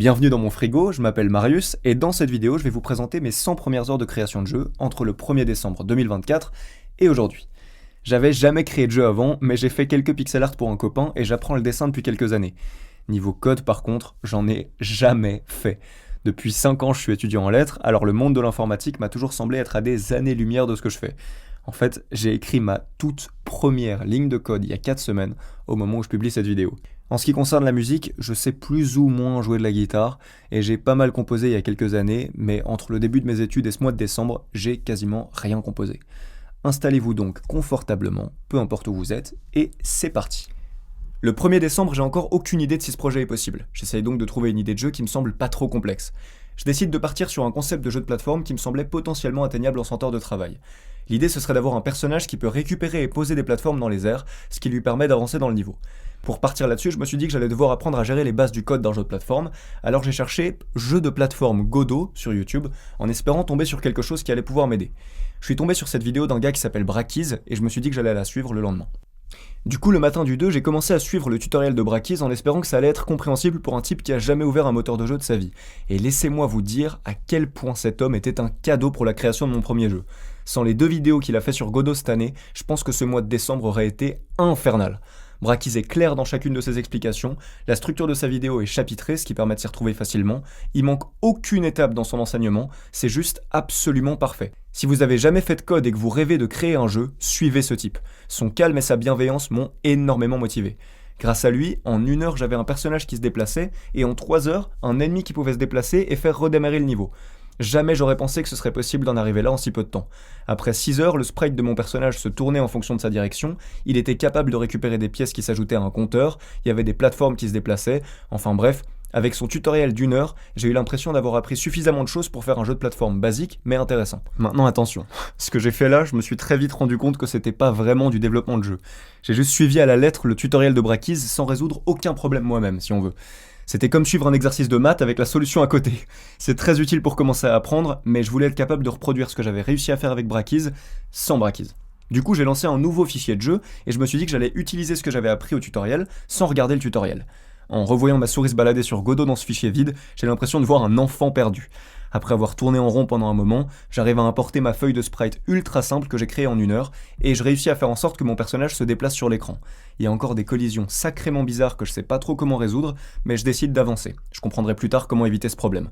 Bienvenue dans mon frigo, je m'appelle Marius et dans cette vidéo je vais vous présenter mes 100 premières heures de création de jeu entre le 1er décembre 2024 et aujourd'hui. J'avais jamais créé de jeu avant, mais j'ai fait quelques pixel art pour un copain et j'apprends le dessin depuis quelques années. Niveau code par contre, j'en ai jamais fait. Depuis 5 ans je suis étudiant en lettres, alors le monde de l'informatique m'a toujours semblé être à des années-lumière de ce que je fais. En fait, j'ai écrit ma toute première ligne de code il y a 4 semaines, au moment où je publie cette vidéo. En ce qui concerne la musique, je sais plus ou moins jouer de la guitare, et j'ai pas mal composé il y a quelques années, mais entre le début de mes études et ce mois de décembre, j'ai quasiment rien composé. Installez-vous donc confortablement, peu importe où vous êtes, et c'est parti. Le 1er décembre, j'ai encore aucune idée de si ce projet est possible. J'essaye donc de trouver une idée de jeu qui me semble pas trop complexe. Je décide de partir sur un concept de jeu de plateforme qui me semblait potentiellement atteignable en 100 heures de travail. L'idée ce serait d'avoir un personnage qui peut récupérer et poser des plateformes dans les airs, ce qui lui permet d'avancer dans le niveau. Pour partir là-dessus, je me suis dit que j'allais devoir apprendre à gérer les bases du code d'un jeu de plateforme, alors j'ai cherché jeu de plateforme Godot sur YouTube, en espérant tomber sur quelque chose qui allait pouvoir m'aider. Je suis tombé sur cette vidéo d'un gars qui s'appelle Brackeys, et je me suis dit que j'allais la suivre le lendemain. Du coup, le matin du 2, j'ai commencé à suivre le tutoriel de Brackeys en espérant que ça allait être compréhensible pour un type qui a jamais ouvert un moteur de jeu de sa vie. Et laissez-moi vous dire à quel point cet homme était un cadeau pour la création de mon premier jeu. Sans les 2 vidéos qu'il a fait sur Godot cette année, je pense que ce mois de décembre aurait été infernal. Brackeys est clair dans chacune de ses explications, la structure de sa vidéo est chapitrée, ce qui permet de s'y retrouver facilement, il manque aucune étape dans son enseignement, c'est juste absolument parfait. Si vous avez jamais fait de code et que vous rêvez de créer un jeu, suivez ce type. Son calme et sa bienveillance m'ont énormément motivé. Grâce à lui, en 1 heure j'avais un personnage qui se déplaçait, et en 3 heures, un ennemi qui pouvait se déplacer et faire redémarrer le niveau. Jamais j'aurais pensé que ce serait possible d'en arriver là en si peu de temps. Après 6 heures, le sprite de mon personnage se tournait en fonction de sa direction, il était capable de récupérer des pièces qui s'ajoutaient à un compteur, il y avait des plateformes qui se déplaçaient, enfin bref, avec son tutoriel d'1 heure, j'ai eu l'impression d'avoir appris suffisamment de choses pour faire un jeu de plateforme basique, mais intéressant. Maintenant attention, ce que j'ai fait là, je me suis très vite rendu compte que c'était pas vraiment du développement de jeu. J'ai juste suivi à la lettre le tutoriel de Brackeys sans résoudre aucun problème moi-même, si on veut. C'était comme suivre un exercice de maths avec la solution à côté. C'est très utile pour commencer à apprendre, mais je voulais être capable de reproduire ce que j'avais réussi à faire avec Brackeys, sans Brackeys. Du coup, j'ai lancé un nouveau fichier de jeu, et je me suis dit que j'allais utiliser ce que j'avais appris au tutoriel, sans regarder le tutoriel. En revoyant ma souris se balader sur Godot dans ce fichier vide, j'ai l'impression de voir un enfant perdu. Après avoir tourné en rond pendant un moment, j'arrive à importer ma feuille de sprite ultra simple que j'ai créée en 1 heure, et je réussis à faire en sorte que mon personnage se déplace sur l'écran. Il y a encore des collisions sacrément bizarres que je sais pas trop comment résoudre, mais je décide d'avancer. Je comprendrai plus tard comment éviter ce problème.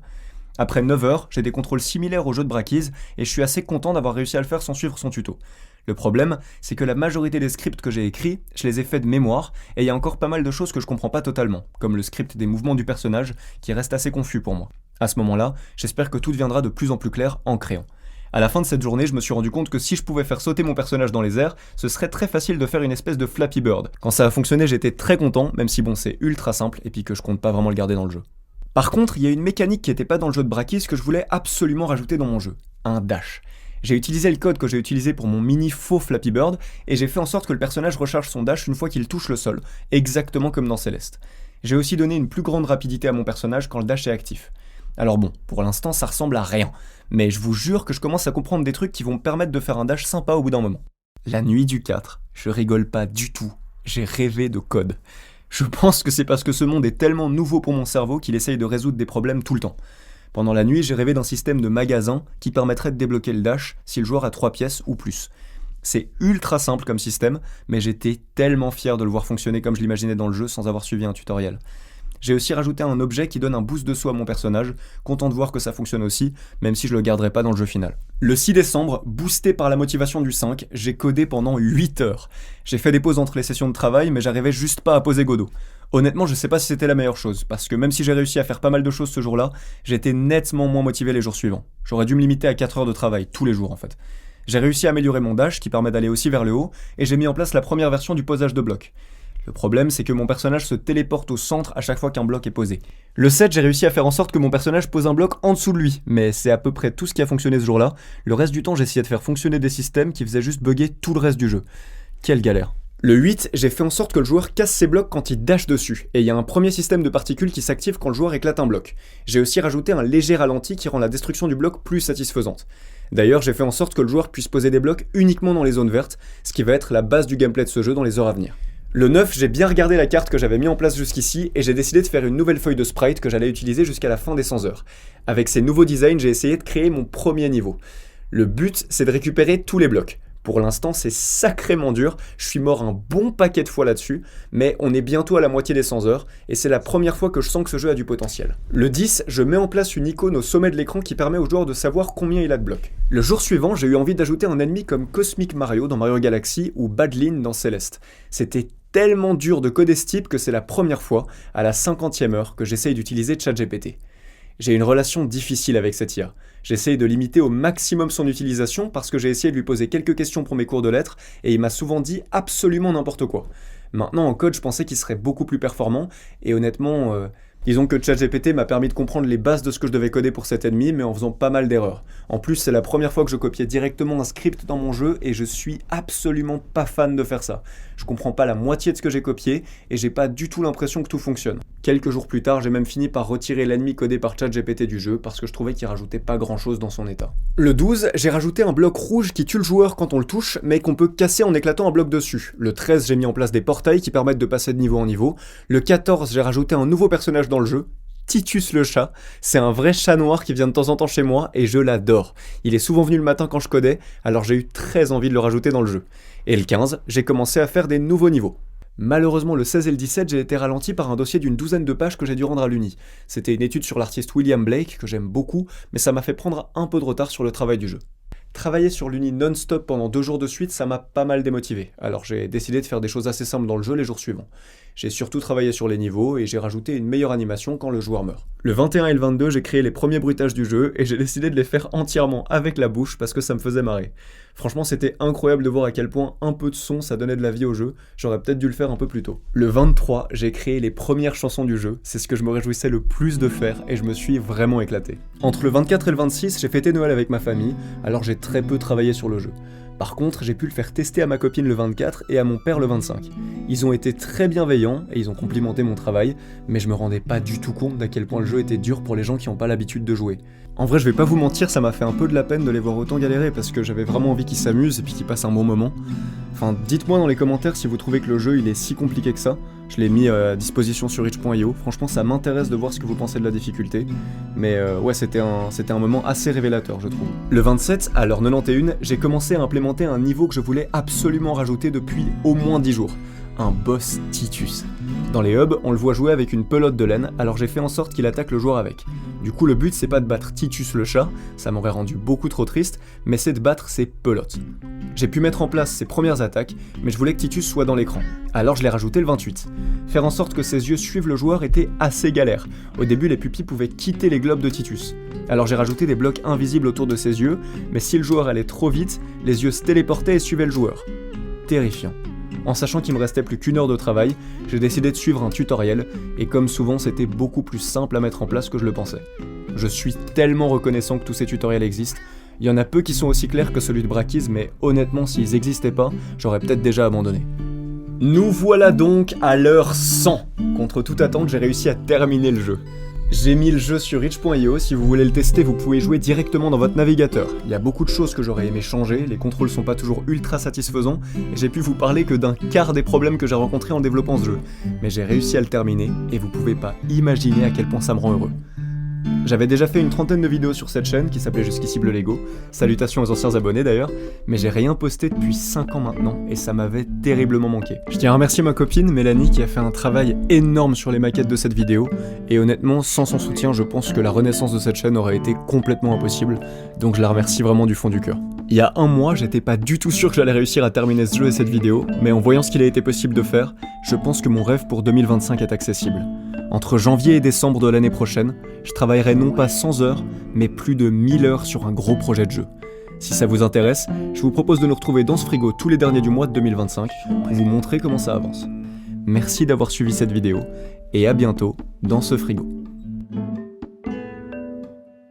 Après 9 heures, j'ai des contrôles similaires au jeu de Brackeys, et je suis assez content d'avoir réussi à le faire sans suivre son tuto. Le problème, c'est que la majorité des scripts que j'ai écrits, je les ai faits de mémoire, et il y a encore pas mal de choses que je comprends pas totalement, comme le script des mouvements du personnage, qui reste assez confus pour moi. À ce moment-là, j'espère que tout deviendra de plus en plus clair en créant. À la fin de cette journée, je me suis rendu compte que si je pouvais faire sauter mon personnage dans les airs, ce serait très facile de faire une espèce de Flappy Bird. Quand ça a fonctionné, j'étais très content, même si bon, c'est ultra simple, et puis que je compte pas vraiment le garder dans le jeu. Par contre, il y a une mécanique qui était pas dans le jeu de Brackeys que je voulais absolument rajouter dans mon jeu. Un dash. J'ai utilisé le code que j'ai utilisé pour mon mini faux Flappy Bird, et j'ai fait en sorte que le personnage recharge son dash une fois qu'il touche le sol, exactement comme dans Céleste. J'ai aussi donné une plus grande rapidité à mon personnage quand le dash est actif. Alors bon, pour l'instant ça ressemble à rien, mais je vous jure que je commence à comprendre des trucs qui vont me permettre de faire un dash sympa au bout d'un moment. La nuit du 4, je rigole pas du tout, j'ai rêvé de code. Je pense que c'est parce que ce monde est tellement nouveau pour mon cerveau qu'il essaye de résoudre des problèmes tout le temps. Pendant la nuit, j'ai rêvé d'un système de magasin qui permettrait de débloquer le dash si le joueur a 3 pièces ou plus. C'est ultra simple comme système, mais j'étais tellement fier de le voir fonctionner comme je l'imaginais dans le jeu sans avoir suivi un tutoriel. J'ai aussi rajouté un objet qui donne un boost de saut à mon personnage, content de voir que ça fonctionne aussi, même si je le garderai pas dans le jeu final. Le 6 décembre, boosté par la motivation du 5, j'ai codé pendant 8 heures. J'ai fait des pauses entre les sessions de travail, mais j'arrivais juste pas à poser Godot. Honnêtement, je sais pas si c'était la meilleure chose, parce que même si j'ai réussi à faire pas mal de choses ce jour-là, j'étais nettement moins motivé les jours suivants. J'aurais dû me limiter à 4 heures de travail, tous les jours en fait. J'ai réussi à améliorer mon dash, qui permet d'aller aussi vers le haut, et j'ai mis en place la première version du posage de blocs. Le problème, c'est que mon personnage se téléporte au centre à chaque fois qu'un bloc est posé. Le 7, j'ai réussi à faire en sorte que mon personnage pose un bloc en dessous de lui, mais c'est à peu près tout ce qui a fonctionné ce jour-là. Le reste du temps, j'ai essayé de faire fonctionner des systèmes qui faisaient juste bugger tout le reste du jeu. Quelle galère. Le 8, j'ai fait en sorte que le joueur casse ses blocs quand il dash dessus, et il y a un premier système de particules qui s'active quand le joueur éclate un bloc. J'ai aussi rajouté un léger ralenti qui rend la destruction du bloc plus satisfaisante. D'ailleurs, j'ai fait en sorte que le joueur puisse poser des blocs uniquement dans les zones vertes, ce qui va être la base du gameplay de ce jeu dans les heures à venir. Le 9, j'ai bien regardé la carte que j'avais mis en place jusqu'ici et j'ai décidé de faire une nouvelle feuille de sprite que j'allais utiliser jusqu'à la fin des 100 heures. Avec ces nouveaux designs, j'ai essayé de créer mon premier niveau. Le but, c'est de récupérer tous les blocs. Pour l'instant, c'est sacrément dur, je suis mort un bon paquet de fois là-dessus, mais on est bientôt à la moitié des 100 heures, et c'est la première fois que je sens que ce jeu a du potentiel. Le 10, je mets en place une icône au sommet de l'écran qui permet au joueur de savoir combien il a de blocs. Le jour suivant, j'ai eu envie d'ajouter un ennemi comme Cosmic Mario dans Mario Galaxy ou Badlin dans Celeste. C'était tellement dur de coder ce type que c'est la première fois, à la 50e heure, que j'essaye d'utiliser ChatGPT. J'ai une relation difficile avec cette IA. J'essaye de limiter au maximum son utilisation parce que j'ai essayé de lui poser quelques questions pour mes cours de lettres et il m'a souvent dit absolument n'importe quoi. Maintenant en code, je pensais qu'il serait beaucoup plus performant et honnêtement, disons que ChatGPT m'a permis de comprendre les bases de ce que je devais coder pour cet ennemi mais en faisant pas mal d'erreurs. En plus, c'est la première fois que je copiais directement un script dans mon jeu et je suis absolument pas fan de faire ça. Je comprends pas la moitié de ce que j'ai copié et j'ai pas du tout l'impression que tout fonctionne. Quelques jours plus tard, j'ai même fini par retirer l'ennemi codé par ChatGPT du jeu parce que je trouvais qu'il rajoutait pas grand chose dans son état. Le 12, j'ai rajouté un bloc rouge qui tue le joueur quand on le touche, mais qu'on peut casser en éclatant un bloc dessus. Le 13, j'ai mis en place des portails qui permettent de passer de niveau en niveau. Le 14, j'ai rajouté un nouveau personnage dans le jeu, Titus le chat. C'est un vrai chat noir qui vient de temps en temps chez moi et je l'adore. Il est souvent venu le matin quand je codais, alors j'ai eu très envie de le rajouter dans le jeu. Et le 15, j'ai commencé à faire des nouveaux niveaux. Malheureusement, le 16 et le 17, j'ai été ralenti par un dossier d'une douzaine de pages que j'ai dû rendre à l'Uni. C'était une étude sur l'artiste William Blake, que j'aime beaucoup, mais ça m'a fait prendre un peu de retard sur le travail du jeu. Travailler sur l'Uni non-stop pendant 2 jours de suite, ça m'a pas mal démotivé, alors j'ai décidé de faire des choses assez simples dans le jeu les jours suivants. J'ai surtout travaillé sur les niveaux et j'ai rajouté une meilleure animation quand le joueur meurt. Le 21 et le 22, j'ai créé les premiers bruitages du jeu et j'ai décidé de les faire entièrement avec la bouche parce que ça me faisait marrer. Franchement, c'était incroyable de voir à quel point un peu de son ça donnait de la vie au jeu, j'aurais peut-être dû le faire un peu plus tôt. Le 23, j'ai créé les premières chansons du jeu, c'est ce que je me réjouissais le plus de faire et je me suis vraiment éclaté. Entre le 24 et le 26, j'ai fêté Noël avec ma famille, alors j'ai très peu travaillé sur le jeu. Par contre, j'ai pu le faire tester à ma copine le 24 et à mon père le 25. Ils ont été très bienveillants et ils ont complimenté mon travail, mais je me rendais pas du tout compte d'à quel point le jeu était dur pour les gens qui n'ont pas l'habitude de jouer. En vrai, je vais pas vous mentir, ça m'a fait un peu de la peine de les voir autant galérer parce que j'avais vraiment envie qu'ils s'amusent et puis qu'ils passent un bon moment. Enfin, dites-moi dans les commentaires si vous trouvez que le jeu il est si compliqué que ça. Je l'ai mis à disposition sur itch.io. Franchement, ça m'intéresse de voir ce que vous pensez de la difficulté. Mais ouais, c'était un moment assez révélateur, je trouve. Le 27, à l'heure 91, j'ai commencé à implémenter un niveau que je voulais absolument rajouter depuis au moins 10 jours. Un boss Titus. Dans les hubs, on le voit jouer avec une pelote de laine, alors j'ai fait en sorte qu'il attaque le joueur avec. Du coup, le but c'est pas de battre Titus le chat, ça m'aurait rendu beaucoup trop triste, mais c'est de battre ses pelotes. J'ai pu mettre en place ses premières attaques, mais je voulais que Titus soit dans l'écran. Alors je l'ai rajouté le 28. Faire en sorte que ses yeux suivent le joueur était assez galère. Au début, les pupilles pouvaient quitter les globes de Titus. Alors j'ai rajouté des blocs invisibles autour de ses yeux, mais si le joueur allait trop vite, les yeux se téléportaient et suivaient le joueur. Terrifiant. En sachant qu'il me restait plus qu'1 heure de travail, j'ai décidé de suivre un tutoriel, et comme souvent c'était beaucoup plus simple à mettre en place que je le pensais. Je suis tellement reconnaissant que tous ces tutoriels existent. Il y en a peu qui sont aussi clairs que celui de Brackeys, mais honnêtement s'ils n'existaient pas, j'aurais peut-être déjà abandonné. Nous voilà donc à l'heure 100. Contre toute attente, j'ai réussi à terminer le jeu. J'ai mis le jeu sur itch.io, si vous voulez le tester, vous pouvez jouer directement dans votre navigateur. Il y a beaucoup de choses que j'aurais aimé changer, les contrôles sont pas toujours ultra satisfaisants, et j'ai pu vous parler que d'un quart des problèmes que j'ai rencontrés en développant ce jeu. Mais j'ai réussi à le terminer, et vous pouvez pas imaginer à quel point ça me rend heureux. J'avais déjà fait une 30aine de vidéos sur cette chaîne qui s'appelait Jusqu'ici Bleu Lego, salutations aux anciens abonnés d'ailleurs, mais j'ai rien posté depuis 5 ans maintenant et ça m'avait terriblement manqué. Je tiens à remercier ma copine Mélanie qui a fait un travail énorme sur les maquettes de cette vidéo, et honnêtement sans son soutien je pense que la renaissance de cette chaîne aurait été complètement impossible, donc je la remercie vraiment du fond du cœur. Il y a un mois, j'étais pas du tout sûr que j'allais réussir à terminer ce jeu et cette vidéo, mais en voyant ce qu'il a été possible de faire, je pense que mon rêve pour 2025 est accessible. Entre janvier et décembre de l'année prochaine, je travaillerai non pas 100 heures, mais plus de 1000 heures sur un gros projet de jeu. Si ça vous intéresse, je vous propose de nous retrouver dans ce frigo tous les derniers du mois de 2025 pour vous montrer comment ça avance. Merci d'avoir suivi cette vidéo, et à bientôt dans ce frigo.